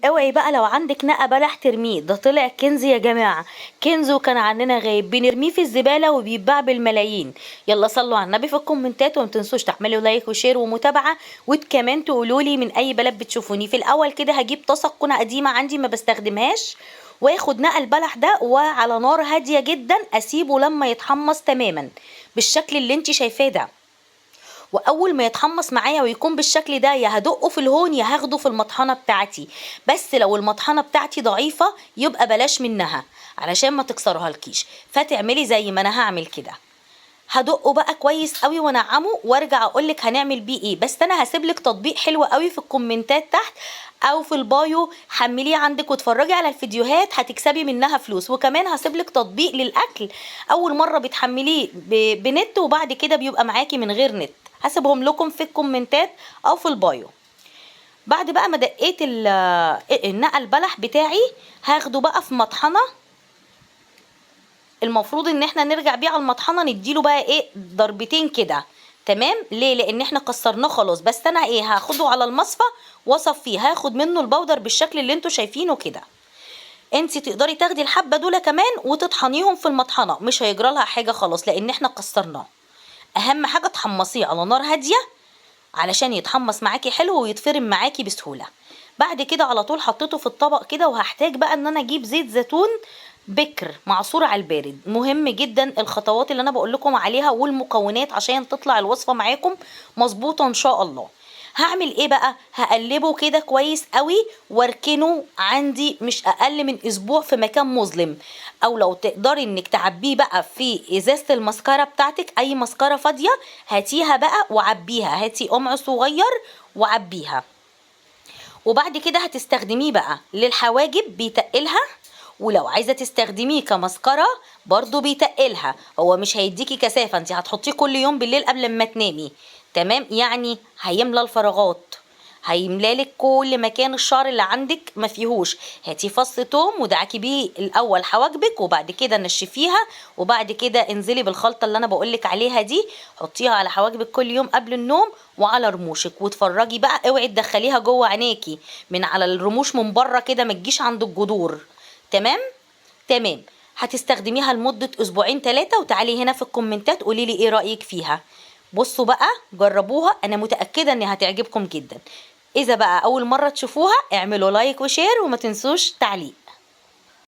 اوعي بقى لو عندك نقى بلح ترميه، ده طلع كنز يا جماعه، كنز وكان عننا غايب، بنرميه في الزباله وبيتباع بالملايين. يلا صلوا على النبي في الكومنتات، وما تنسوش تعملوا لايك وشير ومتابعه، وكمان تقولوا لي من اي بلد بتشوفوني. في الاول كده هجيب طاسه تكون قديمه عندي ما بستخدمهاش، واخد نقى البلح ده وعلى نار هاديه جدا اسيبه لما يتحمص تماما بالشكل اللي انت شايفاه ده. واول ما يتحمص معايا ويكون بالشكل ده، يا هدقه في الهون يا هاخده في المطحنه بتاعتي. بس لو المطحنه بتاعتي ضعيفه يبقى بلاش منها علشان ما تكسرها الكيش، فتعملي زي ما انا هعمل كده. هدقه بقى كويس قوي ونعمه وارجع اقولك هنعمل بيه ايه. بس انا هسيبلك تطبيق حلو قوي في الكومنتات تحت او في البايو، حمليه عندك واتفرجي على الفيديوهات هتكسبي منها فلوس. وكمان هسيبلك تطبيق للاكل، اول مره بتحمليه بنت وبعد كده بيبقى معاكي من غير نت، هسيبهم لكم في الكومنتات او في البايو. بعد بقى ما دقيت النقع البلح بتاعي، هاخده بقى في مطحنه. المفروض ان احنا نرجع بيه على المطحنه نديله بقى ايه ضربتين كده، تمام؟ ليه؟ لان احنا كسرناه خلاص. بس انا ايه هاخده على المصفى واصفيه، هاخد منه البودر بالشكل اللي انتوا شايفينه كده. انت تقدري تاخدي الحبه دول كمان وتطحنيهم في المطحنه، مش هيجرى لها حاجه خلاص لان احنا كسرناه. اهم حاجه تحمصيه على نار هاديه علشان يتحمص معاكي حلو ويتفرم معاكي بسهوله. بعد كده على طول حطيته في الطبق كده، وهحتاج بقى ان انا اجيب زيت زيتون بكر معصور على البارد. مهم جدا الخطوات اللي انا بقول لكم عليها والمكونات عشان تطلع الوصفه معاكم مظبوطه ان شاء الله. هعمل ايه بقى؟ هقلبه كده كويس قوي واركنه عندي مش اقل من اسبوع في مكان مظلم، او لو تقدري انك تعبيه بقى في ازازه المسكره بتاعتك، اي مسكره فاضيه هاتيها بقى وعبيها، هاتي قمع صغير وعبيها. وبعد كده هتستخدميه بقى للحواجب بيتقلها، ولو عايزه تستخدميه كمسكره برضو بيتقلها. هو مش هيديكي كثافه، انت هتحطيه كل يوم بالليل قبل ما تنامي، تمام؟ يعني هيملى الفراغات، هيملالك كل مكان الشعر اللي عندك ما فيهوش. هاتي فص توم ودعكي بيه الاول حواجبك، وبعد كده نشفيها، وبعد كده انزلي بالخلطه اللي انا بقولك عليها دي، حطيها على حواجبك كل يوم قبل النوم وعلى رموشك. واتفرجي بقى، اوعي تدخليها جوه عينيكي من على الرموش من بره كده، ما تجيش عند الجذور. تمام تمام. هتستخدميها لمدة اسبوعين 3، وتعالي هنا في الكومنتات قوليلي ايه رأيك فيها. بصوا بقى جربوها، انا متأكدة انها هتعجبكم جدا. اذا بقى اول مرة تشوفوها اعملوا لايك وشير وما تنسوش تعليق.